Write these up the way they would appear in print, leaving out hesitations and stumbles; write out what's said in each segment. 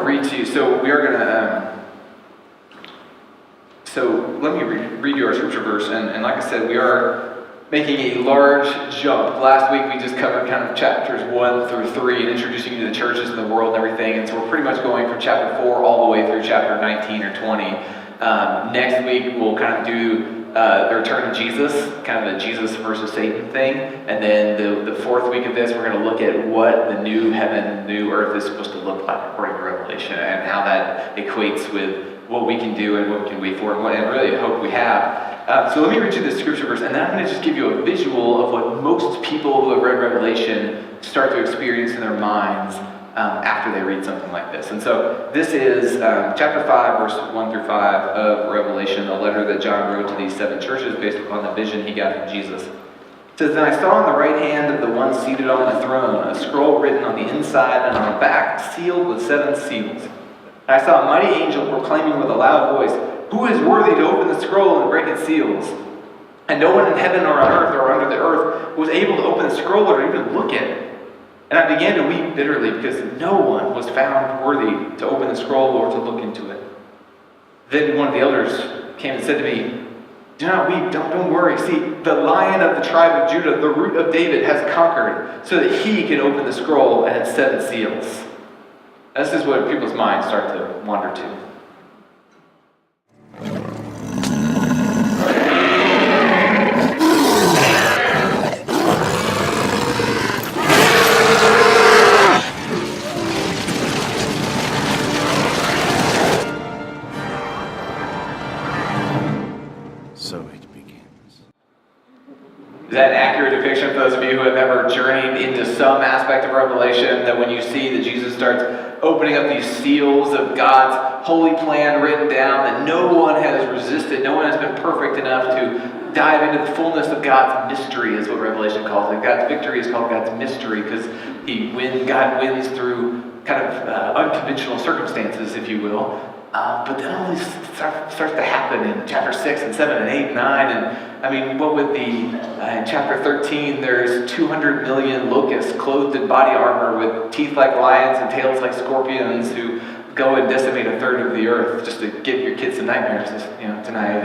read to you. So we are going to, so let me read you our scripture verse. And like I said, we are making a large jump. Last week we just covered kind of chapters 1 through 3 and introducing you to the churches in the world and everything. And so we're pretty much going from chapter 4 all the way through chapter 19 or 20. Next week we'll kind of do the return of Jesus, kind of a Jesus versus Satan thing. And then the fourth week of this, we're going to look at what the new heaven, new earth is supposed to look like according to Revelation, and how that equates with what we can do and what we can wait for, and really hope we have. So let me read you this scripture verse, and then I'm going to just give you a visual of what most people who have read Revelation start to experience in their minds after they read something like this. And so this is chapter 5, verse 1 through 5 of Revelation, a letter that John wrote to these 7 churches based upon the vision he got from Jesus. It says, "Then I saw on the right hand of the one seated on the throne a scroll written on the inside and on the back, sealed with 7 seals. And I saw a mighty angel proclaiming with a loud voice, 'Who is worthy to open the scroll and break its seals?' And no one in heaven or on earth or under the earth was able to open the scroll or even look at it. And I began to weep bitterly because no one was found worthy to open the scroll or to look into it. Then one of the elders came and said to me, 'Do not weep, don't worry. See, the Lion of the tribe of Judah, the Root of David, has conquered so that he can open the scroll and its 7 seals.'" This is what people's minds start to wander to. Is that an accurate depiction for those of you who have ever journeyed into some aspect of Revelation, that when you see that Jesus starts opening up these seals of God's holy plan written down, that no one has resisted, no one has been perfect enough to dive into the fullness of God's mystery, is what Revelation calls it. God's victory is called God's mystery because God wins through kind of unconventional circumstances, if you will. But then all this starts to happen in chapter 6 and 7 and 8 and 9. And I mean, what would in chapter 13, there's 200 million locusts clothed in body armor with teeth like lions and tails like scorpions who go and decimate a third of the earth, just to give your kids some nightmares tonight.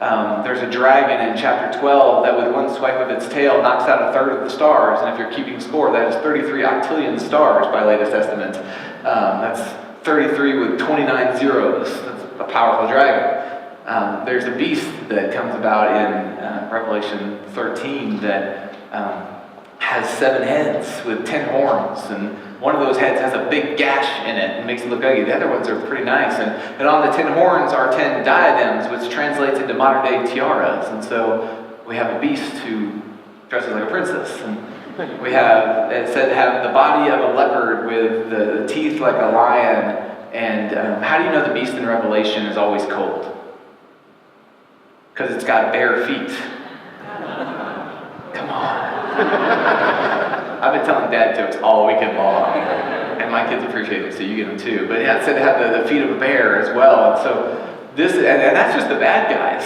And there's a dragon in chapter 12 that with one swipe of its tail knocks out a third of the stars. And if you're keeping score, that is 33 octillion stars by latest estimates. That's 33 with 29 zeros. That's a powerful dragon. There's a beast that comes about in Revelation 13 that has 7 heads with 10 horns, and one of those heads has a big gash in it and makes it look ugly. The other ones are pretty nice, and on the 10 horns are 10 diadems, which translates into modern-day tiaras. And so we have a beast who dresses like a princess, and we have, it said, have the body of a leopard with the teeth like a lion. And how do you know the beast in Revelation is always cold? Because it's got bare feet. Come on. I've been telling dad jokes all weekend long. And my kids appreciate it, so you get them too. But yeah, it said to have the feet of a bear as well. And so and that's just the bad guys,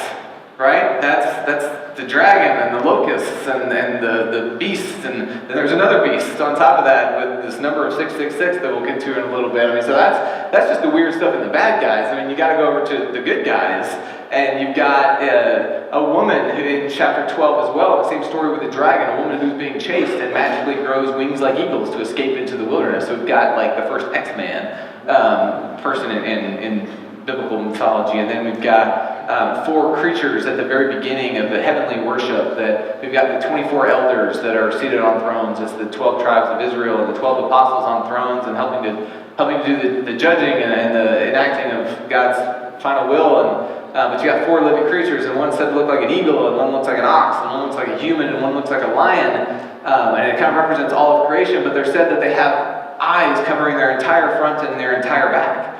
right? That's the dragon and the locusts and the beast, and then there's another beast on top of that with this number of 666 that we'll get to in a little bit. I mean, so that's just the weird stuff in the bad guys. I mean, you got to go over to the good guys, and you've got a woman who in chapter 12 as well, the same story with the dragon, a woman who's being chased and magically grows wings like eagles to escape into the wilderness. So we've got like the first X-Man person in biblical mythology, and then we've got 4 creatures at the very beginning of the heavenly worship. That we've got the 24 elders that are seated on thrones. It's the 12 tribes of Israel and the 12 apostles on thrones, and helping to do the judging and the enacting of God's final will. But you got 4 living creatures, and one said to look like an eagle, and one looks like an ox, and one looks like a human, and one looks like a lion. And it kind of represents all of creation. But they're said that they have eyes covering their entire front and their entire back.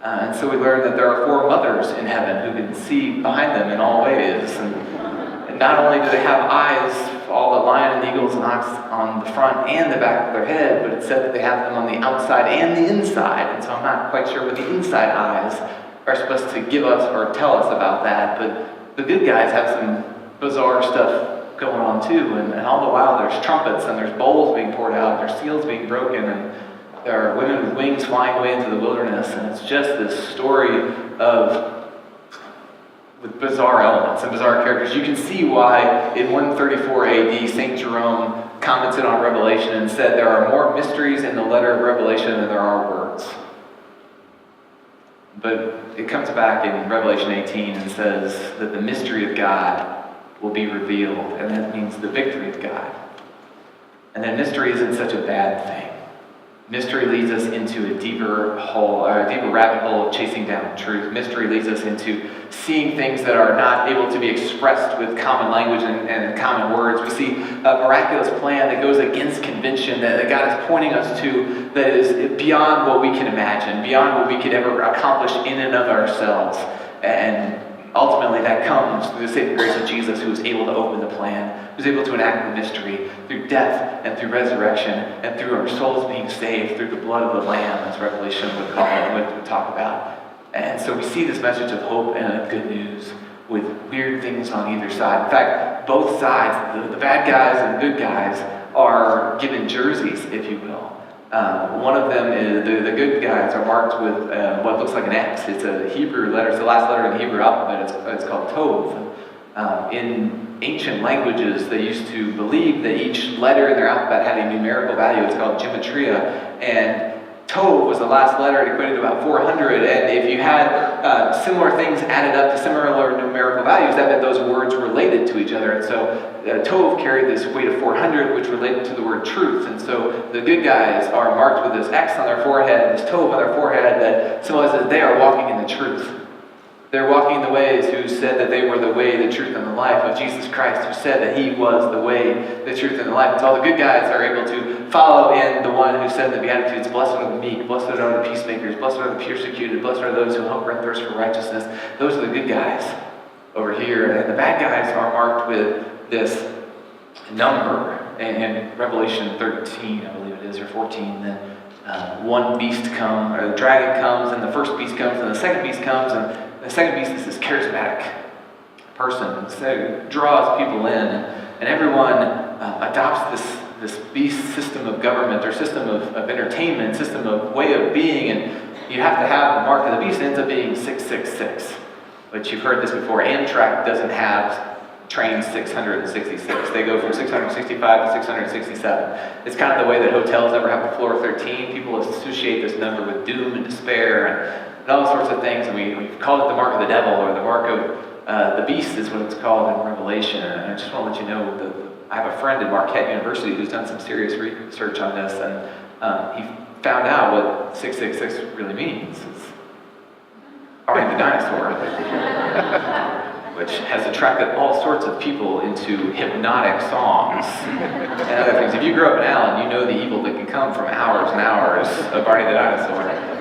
And so we learn that there are 4 mothers in heaven who can see behind them in all ways. And not only do they have eyes, all the lion and eagles and ox on the front and the back of their head, but it said that they have them on the outside and the inside. And so I'm not quite sure what the inside eyes are supposed to give us or tell us about that. But the good guys have some bizarre stuff going on too. And all the while there's trumpets and there's bowls being poured out and there's seals being broken. And there are women with wings flying away into the wilderness, and it's just this story with bizarre elements and bizarre characters. You can see why in 134 AD, St. Jerome commented on Revelation and said there are more mysteries in the letter of Revelation than there are words. But it comes back in Revelation 18 and says that the mystery of God will be revealed, and that means the victory of God. And that mystery isn't such a bad thing. Mystery leads us into a deeper rabbit hole of chasing down truth. Mystery leads us into seeing things that are not able to be expressed with common language and common words. We see a miraculous plan that goes against convention, that God is pointing us to, that is beyond what we can imagine, beyond what we could ever accomplish in and of ourselves. And ultimately that comes through the saving grace of Jesus, who is able to open the plan, who is able to enact the mystery through death and through resurrection and through our souls being saved through the blood of the Lamb, as Revelation would call it and would talk about. And so we see this message of hope and of good news with weird things on either side. In fact, both sides, the bad guys and the good guys, are given jerseys, if you will. One of them is the good guys are marked with what looks like an X. It's a Hebrew letter. It's the last letter in the Hebrew alphabet. It's called Tov. In ancient languages, they used to believe that each letter in their alphabet had a numerical value. It's called gematria. And Tov was the last letter. It equated to about 400. And if you had similar things added up to similar numerical values, that meant those words related to each other. And so Tov carried this weight of 400, which related to the word truth. And so the good guys are marked with this X on their forehead, this Tov on their forehead, that symbolizes they are walking in the truth. They're walking in the ways who said that they were the way, the truth, and the life of Jesus Christ, who said that he was the way, the truth, and the life. And so all the good guys are able to follow in the one who said in the Beatitudes, blessed are the meek, blessed are the peacemakers, blessed are the persecuted, blessed are those who hunger and thirst for righteousness. Those are the good guys over here. And the bad guys are marked with this number. And in Revelation 13, I believe it is, or 14, then one beast comes, or the dragon comes, and the first beast comes, and the second beast comes, and the second beast is this charismatic person, so draws people in, and everyone adopts this beast system of government, or system of entertainment, system of way of being, and you have to have the mark of the beast. It ends up being 666, which you've heard this before. Amtrak doesn't have train 666. They go from 665 to 667. It's kind of the way that hotels never have a floor 13. People associate this number with doom and despair and all sorts of things, and we call it the mark of the devil, or the mark of the beast is what it's called in Revelation. And I just want to let you know, I have a friend at Marquette University who's done some serious research on this, and he found out what 666 really means. It's Barney the Dinosaur, which has attracted all sorts of people into hypnotic songs and other things. If you grew up in Allen, you know the evil that can come from hours and hours of Barney the Dinosaur.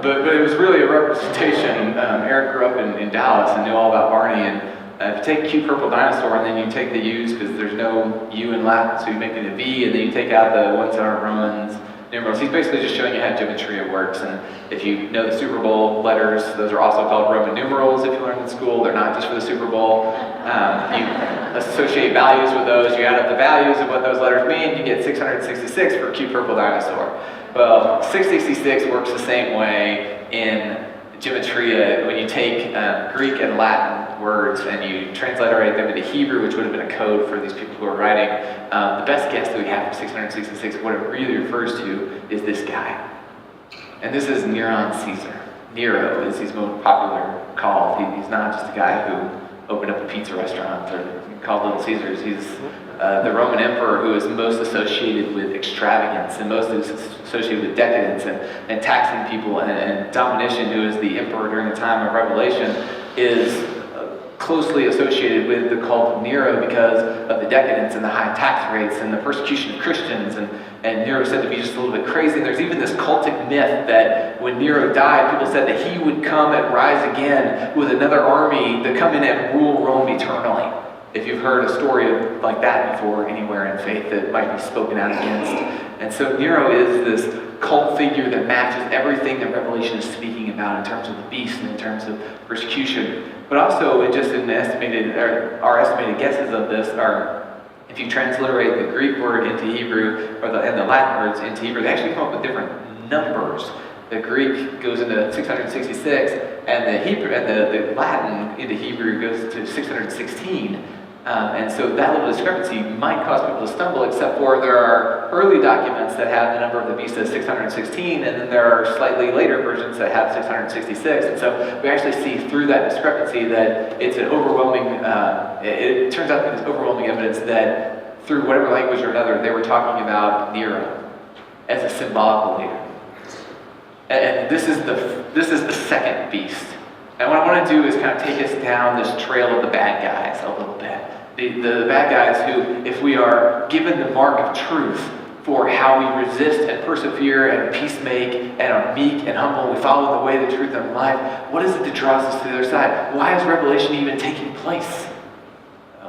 But it was really a representation. Eric grew up in Dallas and knew all about Barney. And if you take cute purple dinosaur and then you take the U's, because there's no U in Latin, so you make it a V, and then you take out the ones that aren't Romans numerals. He's basically just showing you how gematria works. And if you know the Super Bowl letters, those are also called Roman numerals if you learn in school. They're not just for the Super Bowl. You associate values with those. You add up the values of what those letters mean. You get 666 for cute purple dinosaur. Well, 666 works the same way in gematria. When you take Greek and Latin words and you transliterate them into Hebrew, which would have been a code for these people who are writing, the best guess that we have for 666, what it really refers to is this guy. And this is Neron Caesar. Nero is his most popular called. He's not just a guy who opened up a pizza restaurant or called Little Caesars. He's the Roman emperor who is most associated with extravagance and most associated with decadence and taxing people, and Domitian, who is the emperor during the time of Revelation, is closely associated with the cult of Nero because of the decadence and the high tax rates and the persecution of Christians, and Nero said to be just a little bit crazy. And there's even this cultic myth that when Nero died, people said that he would come and rise again with another army to come in and rule Rome eternally. If you've heard a story like that before anywhere in faith that might be spoken out against. And so Nero is this cult figure that matches everything that Revelation is speaking about in terms of the beast and in terms of persecution. But also, just in our estimated guesses of this, are If you transliterate the Greek word into Hebrew, and the Latin words into Hebrew, they actually come up with different numbers. The Greek goes into 666, and the Hebrew and the Latin into Hebrew goes to 616. And so that little discrepancy might cause people to stumble, except for there are early documents that have the number of the beast as 616, and then there are slightly later versions that have 666. And so we actually see through that discrepancy that it's an overwhelming, it turns out that there's overwhelming evidence that through whatever language or another, they were talking about Nero as a symbolical leader. And this is the second beast. And what I want to do is kind of take us down this trail of the bad guys a little bit. The bad guys who, if we are given the mark of truth for how we resist and persevere and peacemake and are meek and humble, and we follow the way, the truth, and life, what is it that draws us to the other side? Why is Revelation even taking place?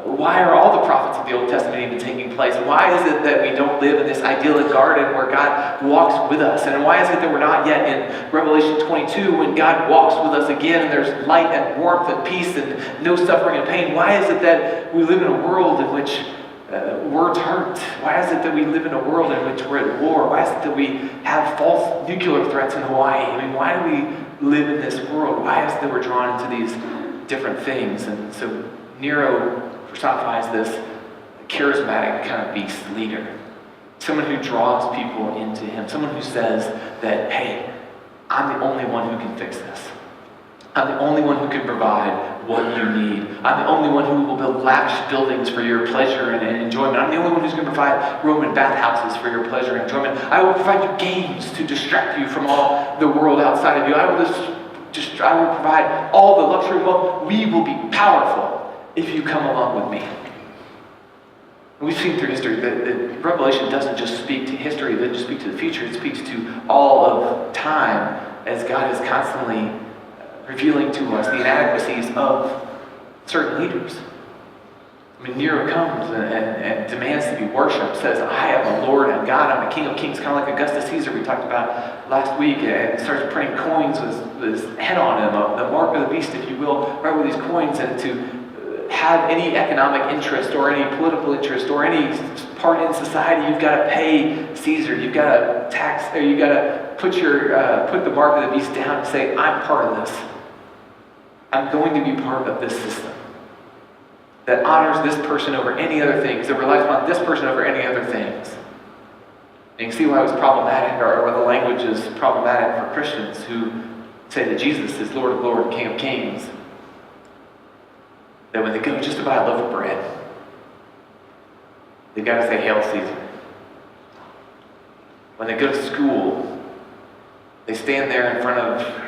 Why are all the prophets of the Old Testament even taking place? Why is it that we don't live in this idyllic garden where God walks with us? And why is it that we're not yet in Revelation 22 when God walks with us again and there's light and warmth and peace and no suffering and pain? Why is it that we live in a world in which words hurt? Why is it that we live in a world in which we're at war? Why is it that we have false nuclear threats in Hawaii? I mean, why do we live in this world? Why is it that we're drawn into these different things? And so Nero personifies this charismatic kind of beast leader. Someone who draws people into him. Someone who says that, hey, I'm the only one who can fix this. I'm the only one who can provide what you need. I'm the only one who will build lavish buildings for your pleasure and enjoyment. I'm the only one who's going to provide Roman bathhouses for your pleasure and enjoyment. I will provide you games to distract you from all the world outside of you. I will provide all the luxury wealth. We will be powerful if you come along with me. We've seen through history that Revelation doesn't just speak to history, it doesn't just speak to the future, it speaks to all of time as God is constantly revealing to us the inadequacies of certain leaders. I mean, Nero comes and demands to be worshipped, says, I am a Lord and God, I'm a King of Kings, kind of like Augustus Caesar we talked about last week, and starts printing coins with his head on them, the mark of the beast, if you will, right with these coins, and to have any economic interest or any political interest or any part in society, you've got to pay Caesar. You've got to tax, or you've got to put the mark of the beast down and say, I'm part of this. I'm going to be part of this system that honors this person over any other things, that relies upon this person over any other things. And you can see why it was problematic, or why the language is problematic for Christians who say that Jesus is Lord of Lords, King of Kings. That when they go just to buy a loaf of bread, they've got to say, Hail Caesar. When they go to school, they stand there in front of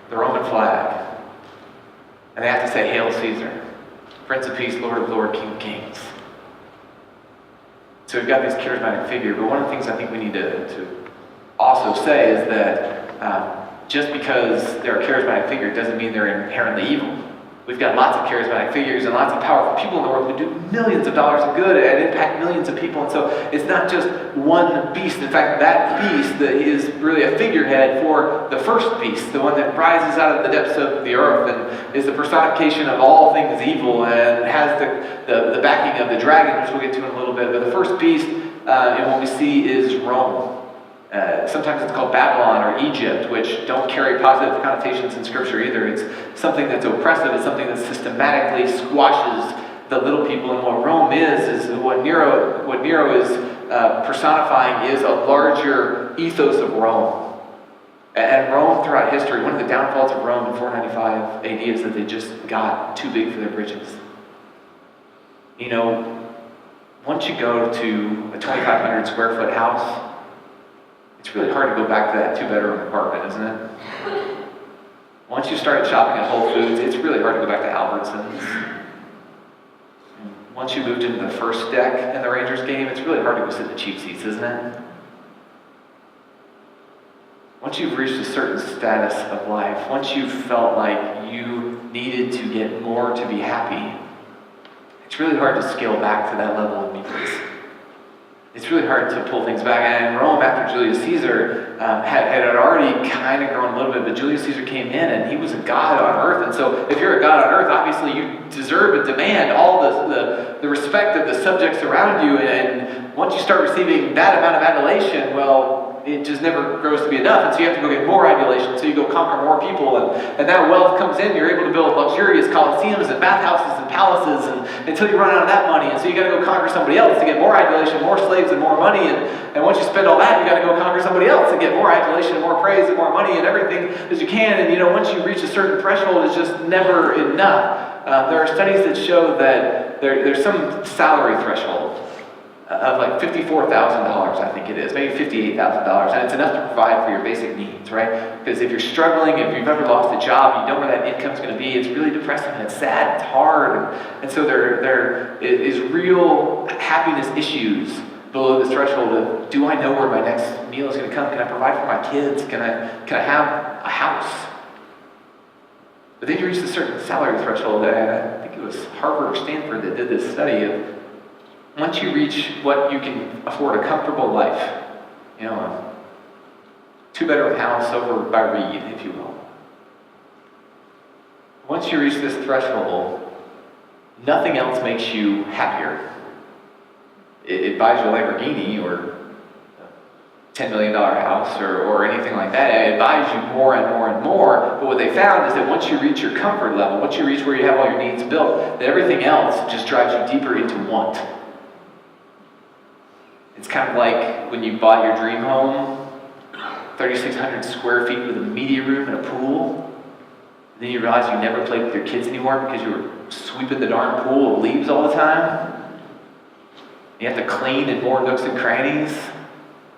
the Roman flag, and they have to say, Hail Caesar, Prince of Peace, Lord of Lords, King of Kings. So we've got this charismatic figure, but one of the things I think we need to also say is that just because they're a charismatic figure doesn't mean they're inherently evil. We've got lots of charismatic figures and lots of powerful people in the world who do millions of dollars of good and impact millions of people. And so it's not just one beast. In fact, that beast that is really a figurehead for the first beast, the one that rises out of the depths of the earth and is the personification of all things evil and has the backing of the dragon, which we'll get to in a little bit. But the first beast, and what we see is Rome. Sometimes it's called Babylon or Egypt, which don't carry positive connotations in Scripture either. It's something that's oppressive. It's something that systematically squashes the little people. And what Rome is what Nero is personifying is a larger ethos of Rome. And Rome throughout history, one of the downfalls of Rome in 495 AD is that they just got too big for their britches. You know, once you go to a 2,500 square foot house, it's really hard to go back to that 2-bedroom apartment, isn't it? Once you start shopping at Whole Foods, it's really hard to go back to Albertsons. Once you moved into the first deck in the Rangers game, it's really hard to go sit in the cheap seats, isn't it? Once you've reached a certain status of life, once you've felt like you needed to get more to be happy, it's really hard to scale back to that level of meekness. it's really hard to pull things back. And in Rome, after Julius Caesar had already kind of grown a little bit, but Julius Caesar came in and he was a god on earth. And so if you're a god on earth, obviously you deserve and demand all the respect of the subjects around you. And once you start receiving that amount of adulation, well, it just never grows to be enough. And so you have to go get more adulation. So you go conquer more people. And that wealth comes in. You're able to build luxurious coliseums and bathhouses and palaces until you run out of that money. And so you got to go conquer somebody else to get more adulation, more slaves, and more money. And once you spend all that, you got to go conquer somebody else and get more adulation, more praise, and more money, and everything as you can. And once you reach a certain threshold, it's just never enough. There are studies that show that there's some salary threshold of like $54,000, I think it is, maybe $58,000, and it's enough to provide for your basic needs, right? Because if you're struggling, if you've ever lost a job, you don't know where that income's going to be, it's really depressing, and it's sad, it's hard, and so there is real happiness issues below this threshold of, do I know where my next meal is going to come? Can I provide for my kids? Can I have a house? But then you reach a certain salary threshold, and I think it was Harvard or Stanford that did this study of, once you reach what you can afford a comfortable life, a two-bedroom house over by Reed, if you will. Once you reach this threshold, nothing else makes you happier. It buys you a Lamborghini or a $10 million house or anything like that. It buys you more and more and more. But what they found is that once you reach your comfort level, once you reach where you have all your needs built, that everything else just drives you deeper into want. It's kind of like when you bought your dream home, 3,600 square feet with a media room and a pool. And then you realize you never played with your kids anymore because you were sweeping the darn pool of leaves all the time. You have to clean in more nooks and crannies.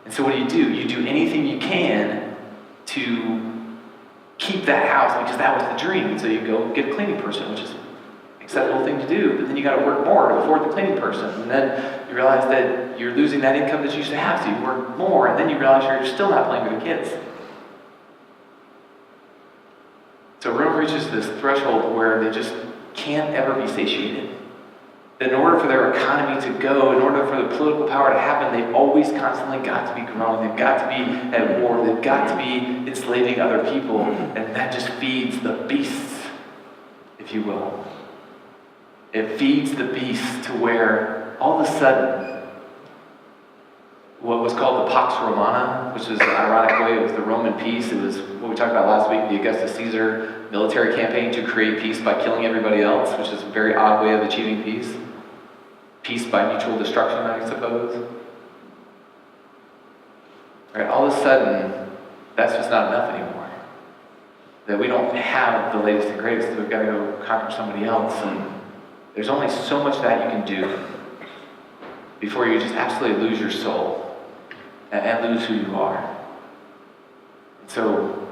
And so what do? You do anything you can to keep that house because that was the dream. And so you go get a cleaning person, which is an acceptable thing to do. But then you got to work more to afford the cleaning person. And then you realize that you're losing that income that you used to have, so you work more. And then you realize you're still not playing with your kids. So Rome reaches this threshold where they just can't ever be satiated. That in order for their economy to go, in order for the political power to happen, they've always constantly got to be growing. They've got to be at war. They've got to be enslaving other people. And that just feeds the beasts, if you will. It feeds the beasts to where all of a sudden, what was called the Pax Romana, which is an ironic way, it was the Roman peace. It was what we talked about last week, the Augustus Caesar military campaign to create peace by killing everybody else, which is a very odd way of achieving peace. Peace by mutual destruction, I suppose. Right, all of a sudden, that's just not enough anymore. That we don't have the latest and greatest, so we've got to go conquer somebody else. And there's only so much that you can do before you just absolutely lose your soul and lose who you are. And so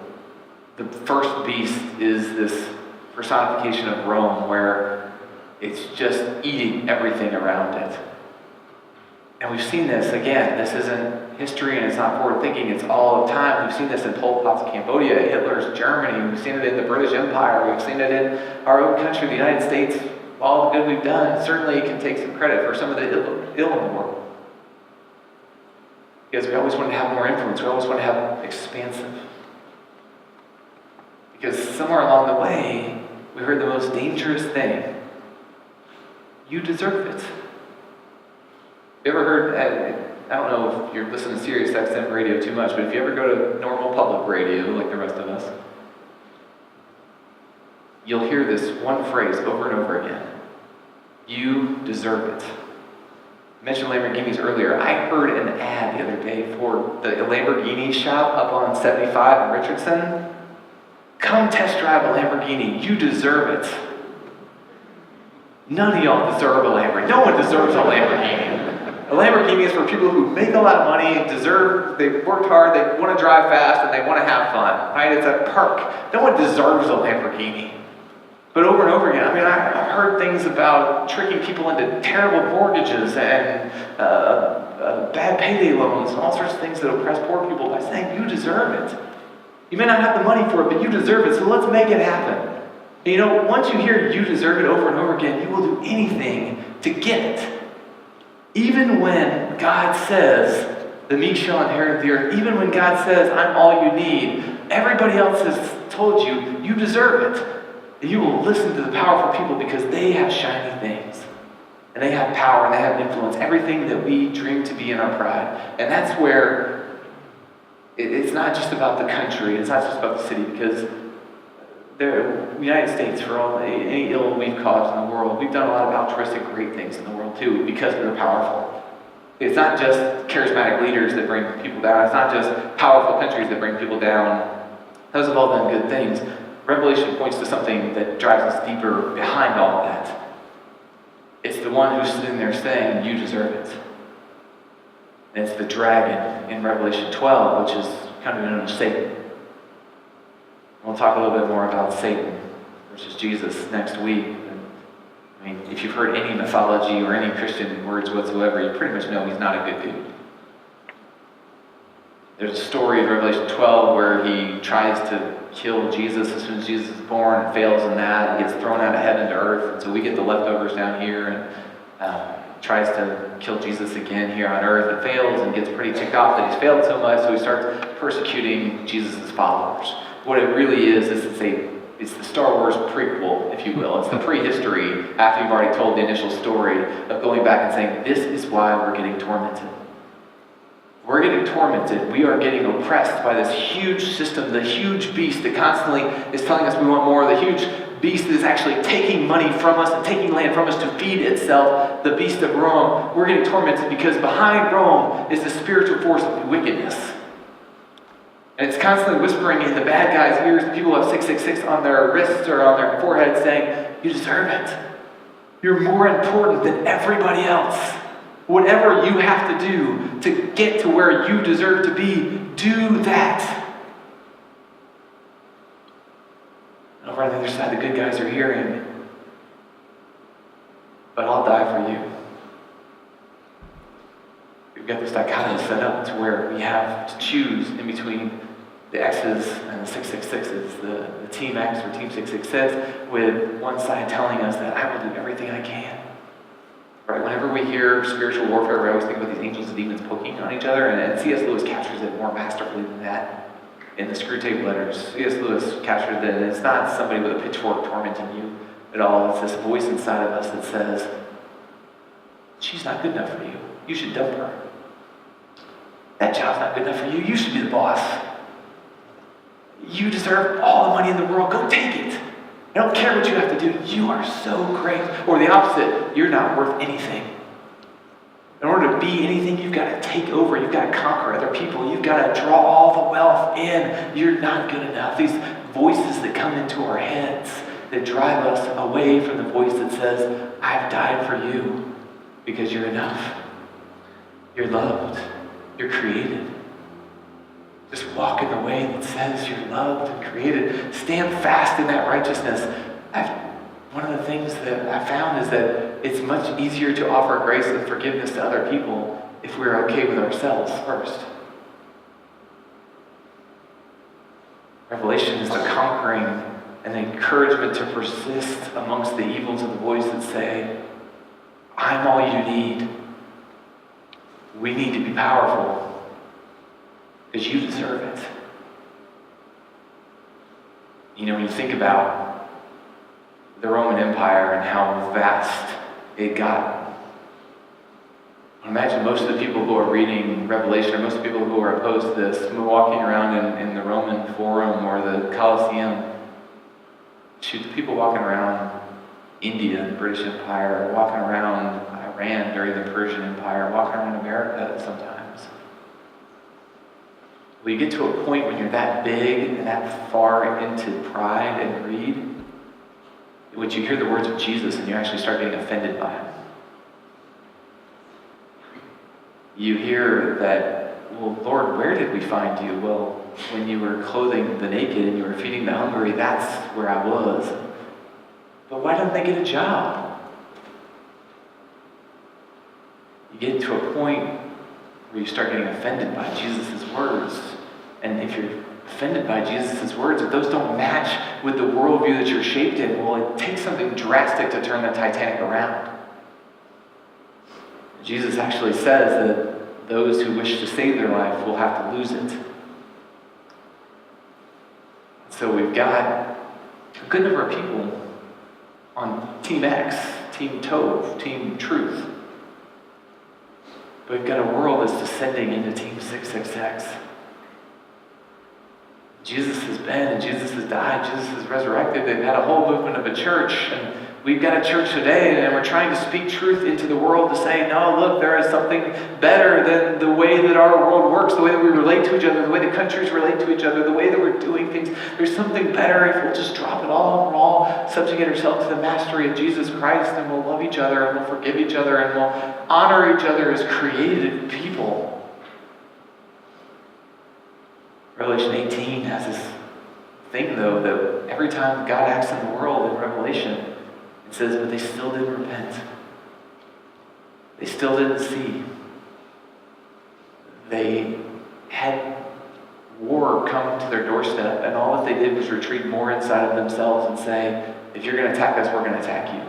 the first beast is this personification of Rome where it's just eating everything around it. And we've seen this, again, this isn't history and it's not forward thinking, it's all of time. We've seen this in Pol Pot's Cambodia, Hitler's Germany, we've seen it in the British Empire, we've seen it in our own country, the United States. All the good we've done, certainly can take some credit for some of the ill in the world. Because we always want to have more influence, we always want to have expansive. Because somewhere along the way, we heard the most dangerous thing. You deserve it. You ever heard, I don't know if you're listening to Sirius XM radio too much, but if you ever go to normal public radio, like the rest of us, you'll hear this one phrase over and over again. You deserve it. I mentioned Lamborghinis earlier. I heard an ad the other day for the Lamborghini shop up on 75 in Richardson. Come test drive a Lamborghini. You deserve it. None of y'all deserve a Lamborghini. No one deserves a Lamborghini. A Lamborghini is for people who make a lot of money, they've worked hard, they want to drive fast, and they want to have fun. Right? It's a perk. No one deserves a Lamborghini. But over and over again, I've heard things about tricking people into terrible mortgages and bad payday loans and all sorts of things that oppress poor people by saying, you deserve it. You may not have the money for it, but you deserve it, so let's make it happen. And once you hear you deserve it over and over again, you will do anything to get it. Even when God says, the meek shall inherit the earth, even when God says, I'm all you need, everybody else has told you, you deserve it. And you will listen to the powerful people because they have shiny things. And they have power and they have influence. Everything that we dream to be in our pride. And that's where it's not just about the country, it's not just about the city, because the United States, for all any ill we've caused in the world, we've done a lot of altruistic great things in the world too, because we're powerful. It's not just charismatic leaders that bring people down. It's not just powerful countries that bring people down. Those have all done good things. Revelation points to something that drives us deeper behind all of that. It's the one who's sitting there saying, you deserve it. And it's the dragon in Revelation 12, which is kind of known as Satan. We'll talk a little bit more about Satan versus Jesus next week. I mean, if you've heard any mythology or any Christian words whatsoever, you pretty much know he's not a good dude. There's a story in Revelation 12 where he tries to kill Jesus as soon as Jesus is born and fails in that and gets thrown out of heaven to earth. And so we get the leftovers down here and tries to kill Jesus again here on earth and fails and gets pretty ticked off that he's failed so much, so he starts persecuting Jesus' followers. What it really is it's the Star Wars prequel, if you will. It's the prehistory after you've already told the initial story of going back and saying, this is why we're getting tormented. We're getting tormented. We are getting oppressed by this huge system, the huge beast that constantly is telling us we want more, the huge beast that is actually taking money from us and taking land from us to feed itself, the beast of Rome. We're getting tormented because behind Rome is the spiritual force of wickedness. And it's constantly whispering in the bad guys' ears. People have 666 on their wrists or on their forehead saying, you deserve it. You're more important than everybody else. Whatever you have to do to get to where you deserve to be, do that. And over on the other side, the good guys are hearing, but I'll die for you. We've got this dichotomy set up to where we have to choose in between the X's and the 666s, the Team X or Team 666, with one side telling us that I will do everything I can. Right? Whenever we hear spiritual warfare, we always think about these angels and demons poking on each other, and C.S. Lewis captures it more masterfully than that in the Screwtape Letters. C.S. Lewis captures that it's not somebody with a pitchfork tormenting you at all. It's this voice inside of us that says, she's not good enough for you. You should dump her. That job's not good enough for you. You should be the boss. You deserve all the money in the world. Go take it. I don't care what you have to do. You are so great. Or the opposite, you're not worth anything. In order to be anything, you've got to take over. You've got to conquer other people. You've got to draw all the wealth in. You're not good enough. These voices that come into our heads that drive us away from the voice that says, I've died for you because you're enough. You're loved. You're created. Just walk in the way that says you're loved and created. Stand fast in that righteousness. One of the things that I found is that it's much easier to offer grace and forgiveness to other people if we're okay with ourselves first. Revelation is the conquering and the encouragement to persist amongst the evils of the voice that say, I'm all you need. We need to be powerful because you deserve it. You know, when you think about the Roman Empire and how vast it got, imagine most of the people who are reading Revelation, or most of the people who are opposed to this, walking around in the Roman Forum or the Colosseum. Shoot, the people walking around India, the British Empire, walking around Iran during the Persian Empire, walking around America sometimes. Will you get to a point when you're that big and that far into pride and greed, would you hear the words of Jesus and you actually start getting offended by him? You hear that, well, Lord, where did we find you? Well, when you were clothing the naked and you were feeding the hungry, that's where I was. But why don't they get a job? You get to a point where you start getting offended by Jesus' words. And if you're offended by Jesus' words, if those don't match with the worldview that you're shaped in, well, it takes something drastic to turn the Titanic around. Jesus actually says that those who wish to save their life will have to lose it. So we've got a good number of people on Team X, Team Tov, Team Truth. But we've got a world that's descending into Team 666. Jesus has been, and Jesus has died, Jesus has resurrected. They've had a whole movement of a church, and we've got a church today, and we're trying to speak truth into the world to say, no, look, there is something better than the way that our world works, the way that we relate to each other, the way the countries relate to each other, the way that we're doing things. There's something better if we'll just drop it all and we'll all subjugate ourselves to the mastery of Jesus Christ, and we'll love each other, and we'll forgive each other, and we'll honor each other as created people. Revelation 18 has this thing, though, that every time God acts in the world in Revelation, it says, but they still didn't repent. They still didn't see. They had war come to their doorstep, and all that they did was retreat more inside of themselves and say, if you're going to attack us, we're going to attack you.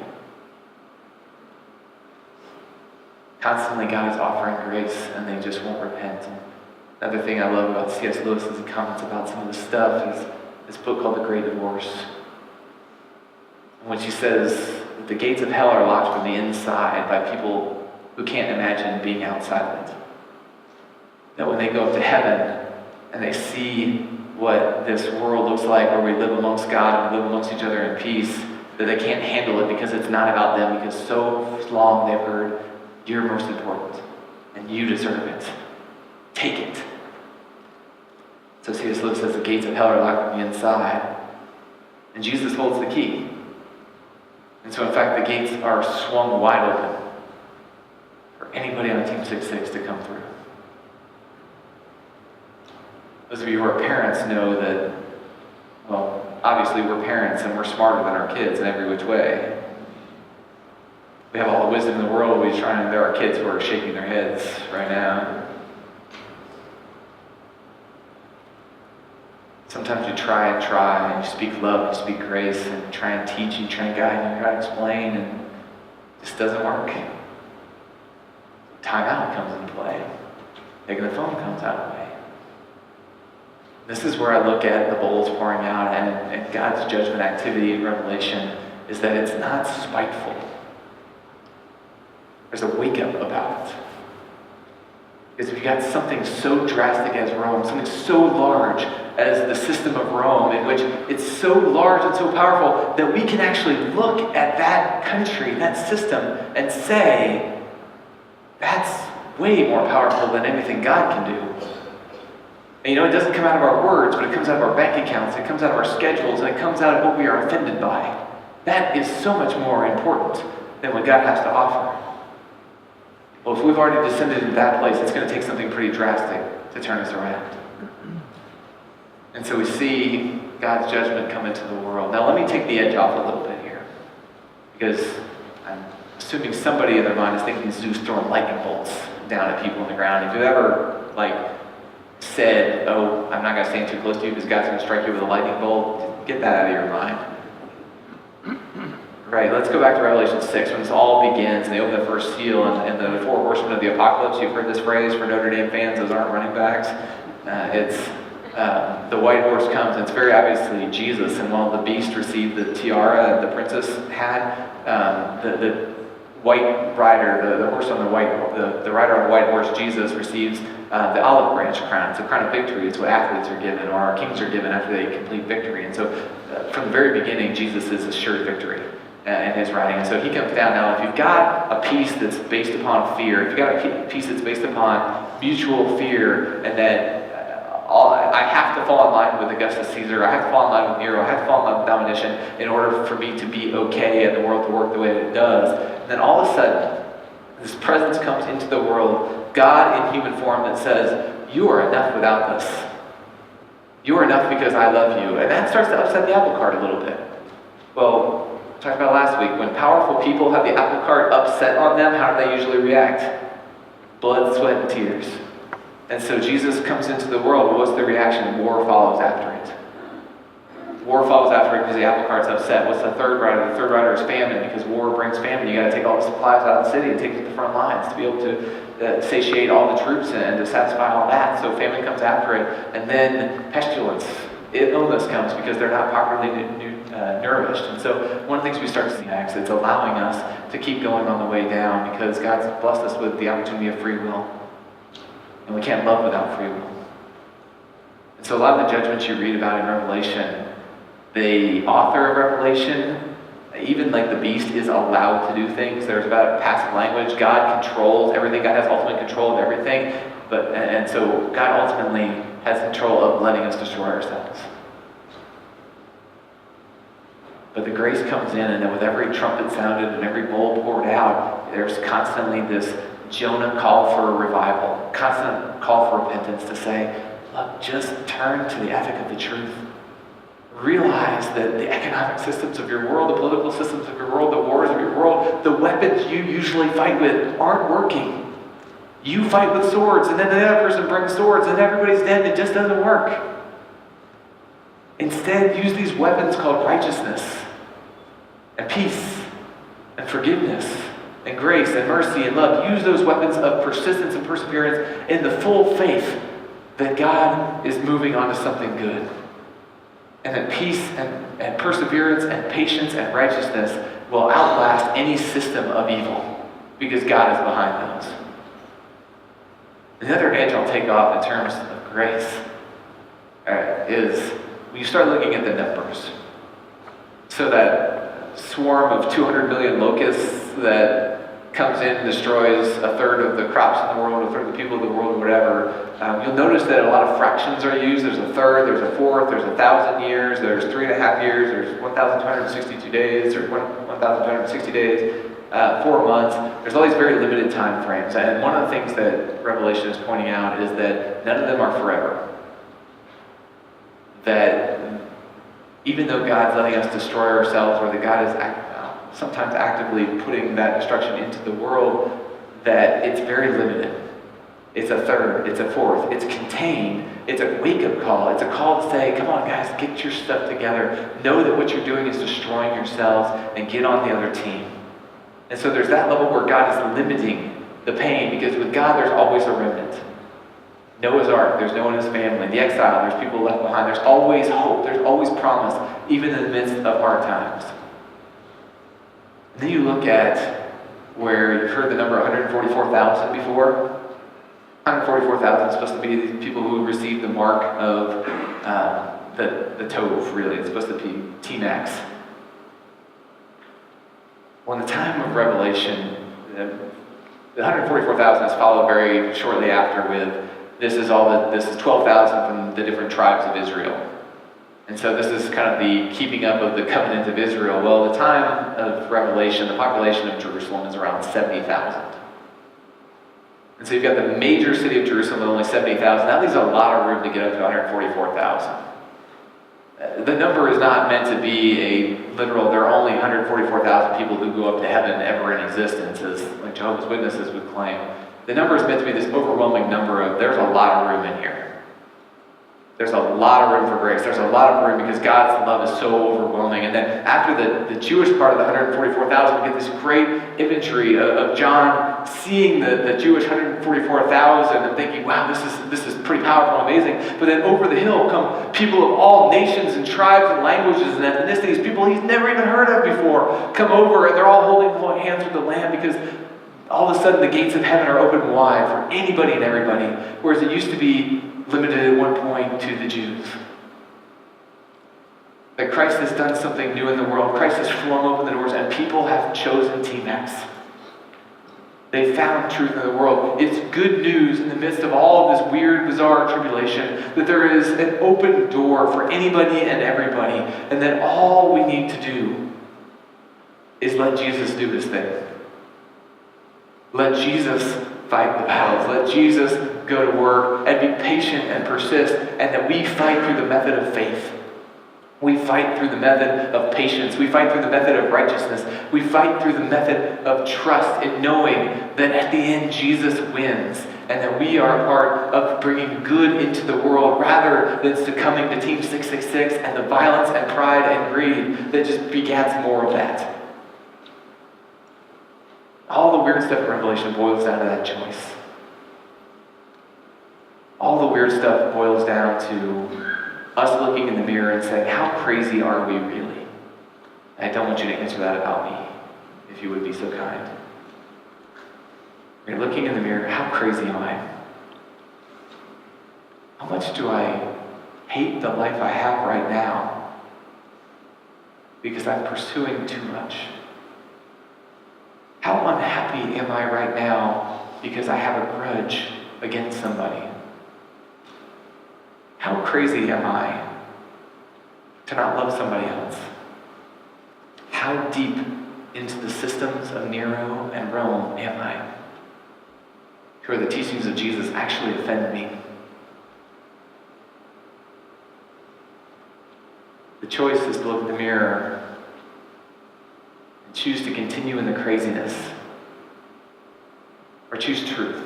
Constantly, God is offering grace, and they just won't repent. Another thing I love about C.S. Lewis's comments about some of this stuff is this book called The Great Divorce. In which he says that the gates of hell are locked from the inside by people who can't imagine being outside of it. That when they go up to heaven and they see what this world looks like, where we live amongst God and we live amongst each other in peace, that they can't handle it because it's not about them, because so long they've heard, you're most important and you deserve it. Take it. So C.S. Lewis says the gates of hell are locked from the inside, and Jesus holds the key. And so in fact the gates are swung wide open for anybody on Team 66 to come through. Those of you who are parents know that, well, obviously we're parents and we're smarter than our kids in every which way. We have all the wisdom in the world. There are kids who are shaking their heads right now. Sometimes you try and you speak love, you speak grace, and you try and teach, you try and guide, and you try and explain, and it just doesn't work. Timeout comes into play. Taking the phone comes out of the way. This is where I look at the bowls pouring out, and God's judgment activity in Revelation is that it's not spiteful. There's a wake-up about it. Because if you've got something so drastic as Rome, something so large as the system of Rome, in which it's so large and so powerful that we can actually look at that country, that system, and say, that's way more powerful than anything God can do. And it doesn't come out of our words, but it comes out of our bank accounts, it comes out of our schedules, and it comes out of what we are offended by. That is so much more important than what God has to offer. Well, if we've already descended into that place, it's going to take something pretty drastic to turn us around. And so we see God's judgment come into the world. Now let me take the edge off a little bit here, because I'm assuming somebody in their mind is thinking Zeus throwing lightning bolts down at people on the ground. If you've ever, said, oh, I'm not going to stand too close to you because God's going to strike you with a lightning bolt, get that out of your mind. Right, let's go back to Revelation 6 when this all begins and they open the first seal and the four horsemen of the apocalypse. You've heard this phrase for Notre Dame fans, those aren't running backs. The white horse comes, and it's very obviously Jesus. And while the beast received the tiara the princess had, the white rider, the horse on the white, the rider on the white horse, Jesus, receives the olive branch crown. It's a crown of victory. It's what athletes are given, or our kings are given after they complete victory. And so from the very beginning, Jesus is assured victory in his riding. And so he comes down. Now, if you've got a peace that's based upon fear, if you've got a peace that's based upon mutual fear, and that I have to fall in line with Augustus Caesar, I have to fall in line with Nero, I have to fall in line with Domitian in order for me to be okay and the world to work the way that it does, and then all of a sudden, this presence comes into the world, God in human form, that says, you are enough without this. You are enough because I love you. And that starts to upset the apple cart a little bit. Well, we talked about last week, when powerful people have the apple cart upset on them, how do they usually react? Blood, sweat, and tears. And so Jesus comes into the world. What's the reaction? War follows after it. War follows after it because the apple cart's upset. What's the third rider? The third rider is famine, because war brings famine. You got to take all the supplies out of the city and take it to the front lines to be able to satiate all the troops and to satisfy all that. So famine comes after it. And then pestilence, illness comes because they're not properly nourished. And so one of the things we start to see next, it's allowing us to keep going on the way down, because God's blessed us with the opportunity of free will. And we can't love without free will. And so a lot of the judgments you read about in Revelation, the author of Revelation, even like the beast, is allowed to do things. There's about passive language. God controls everything. God has ultimate control of everything. And so God ultimately has control of letting us destroy ourselves. But the grace comes in, and then with every trumpet sounded and every bowl poured out, there's constantly this Jonah call for a revival, constant call for repentance to say, look, just turn to the ethic of the truth. Realize that the economic systems of your world, the political systems of your world, the wars of your world, the weapons you usually fight with aren't working. You fight with swords, and then the other person brings swords, and everybody's dead. It just doesn't work. Instead, use these weapons called righteousness and peace and forgiveness and grace and mercy and love. Use those weapons of persistence and perseverance in the full faith that God is moving on to something good. And that peace and perseverance and patience and righteousness will outlast any system of evil, because God is behind those. The other edge I'll take off in terms of grace is when you start looking at the numbers. So that swarm of 200 million locusts that comes in and destroys a third of the crops in the world, a third of the people of the world, whatever. You'll notice that a lot of fractions are used. There's a third, there's a fourth, there's 1,000 years, there's 3.5 years, there's 1,262 days, there's 1,260 days, 4 months. There's all these very limited time frames. And one of the things that Revelation is pointing out is that none of them are forever. That even though God's letting us destroy ourselves, or that God is sometimes actively putting that destruction into the world, that it's very limited. It's a third, it's a fourth, it's contained, it's a wake-up call. It's a call to say, come on guys, get your stuff together. Know that what you're doing is destroying yourselves, and get on the other team. And so there's that level where God is limiting the pain, because with God there's always a remnant. Noah's Ark, there's Noah and his family. The exile, there's people left behind. There's always hope, there's always promise, even in the midst of hard times. Then you look at where you've heard the number 144,000 before. 144,000 is supposed to be the people who received the mark of the Tov, really. It's supposed to be T-Max. Well, in the time of Revelation, the 144,000 is followed very shortly after with, this is 12,000 from the different tribes of Israel. And so this is kind of the keeping up of the covenant of Israel. Well, the time of Revelation, the population of Jerusalem is around 70,000. And so you've got the major city of Jerusalem with only 70,000. That leaves a lot of room to get up to 144,000. The number is not meant to be a literal, there are only 144,000 people who go up to heaven ever in existence, as like Jehovah's Witnesses would claim. The number is meant to be this overwhelming number of, there's a lot of room in here. There's a lot of room for grace. There's a lot of room because God's love is so overwhelming. And then after the Jewish part of the 144,000, we get this great imagery of John seeing the Jewish 144,000 and thinking, wow, this is pretty powerful and amazing. But then over the hill come people of all nations and tribes and languages and ethnicities, people he's never even heard of before, come over, and they're all holding hands with the Lamb, because all of a sudden the gates of heaven are open wide for anybody and everybody, whereas it used to be limited at one point to the Jews. That Christ has done something new in the world. Christ has flung open the doors, and people have chosen T-Max. They found truth in the world. It's good news in the midst of all of this weird, bizarre tribulation, that there is an open door for anybody and everybody, and that all we need to do is let Jesus do his thing. Let Jesus fight the battles. Let Jesus go to work and be patient and persist, and that we fight through the method of faith. We fight through the method of patience. We fight through the method of righteousness. We fight through the method of trust in knowing that at the end Jesus wins, and that we are a part of bringing good into the world rather than succumbing to Team 666 and the violence and pride and greed that just begats more of that. All the weird stuff in Revelation boils down to that choice. All the weird stuff boils down to us looking in the mirror and saying, how crazy are we really? And I don't want you to answer that about me, if you would be so kind. You're looking in the mirror, how crazy am I? How much do I hate the life I have right now because I'm pursuing too much? How unhappy am I right now because I have a grudge against somebody? How crazy am I to not love somebody else? How deep into the systems of Nero and Rome am I, where the teachings of Jesus actually offend me? The choice is to look in the mirror and choose to continue in the craziness, or choose truth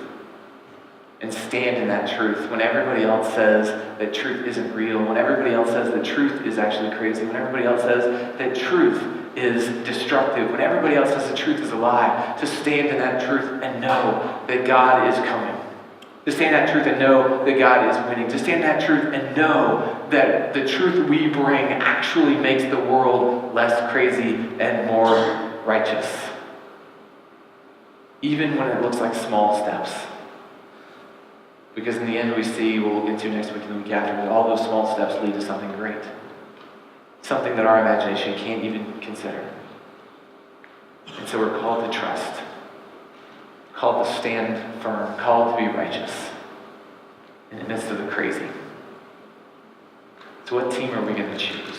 and stand in that truth when everybody else says that truth isn't real, when everybody else says that truth is actually crazy, when everybody else says that truth is destructive, when everybody else says the truth is a lie, to stand in that truth and know that God is coming. To stand in that truth and know that God is winning. To stand in that truth and know that the truth we bring actually makes the world less crazy and more righteous. Even when it looks like small steps. Because in the end we see, we'll get to next week and the week after, that all those small steps lead to something great. Something that our imagination can't even consider. And so we're called to trust. Called to stand firm. Called to be righteous. In the midst of the crazy. So what team are we going to choose?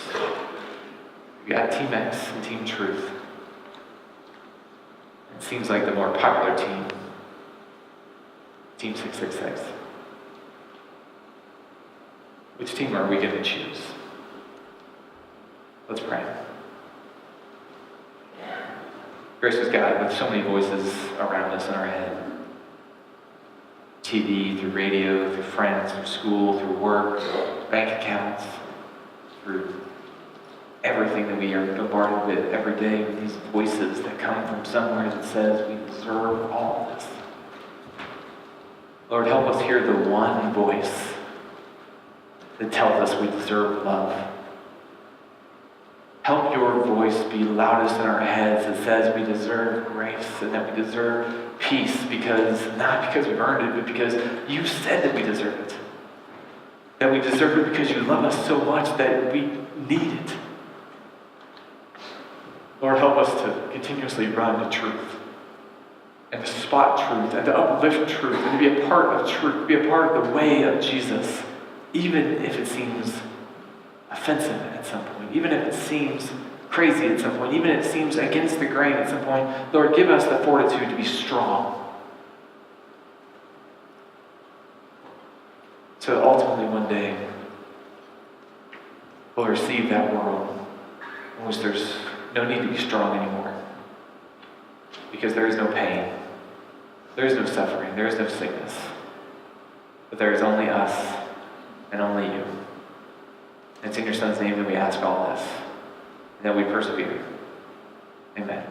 We got Team X and Team Truth. It seems like the more popular team. Team 666. Which team are we going to choose? Let's pray. Gracious God, with so many voices around us in our head, TV, through radio, through friends, through school, through work, bank accounts, through everything that we are bombarded with every day, with these voices that come from somewhere that says we deserve all of this. Lord, help us hear the one voice that tells us we deserve love. Help your voice be loudest in our heads that says we deserve grace and that we deserve peace, not because we've earned it, but because you said that we deserve it. That we deserve it because you love us so much that we need it. Lord, help us to continuously run to truth and to spot truth and to uplift truth and to be a part of truth, to be a part of the way of Jesus, even if it seems offensive at some point, even if it seems crazy at some point, even if it seems against the grain at some point. Lord, give us the fortitude to be strong. So ultimately one day, we'll receive that world in which there's no need to be strong anymore. Because there is no pain. There is no suffering. There is no sickness. But there is only us and only you. And it's in your Son's name that we ask all this. And that we persevere. Amen.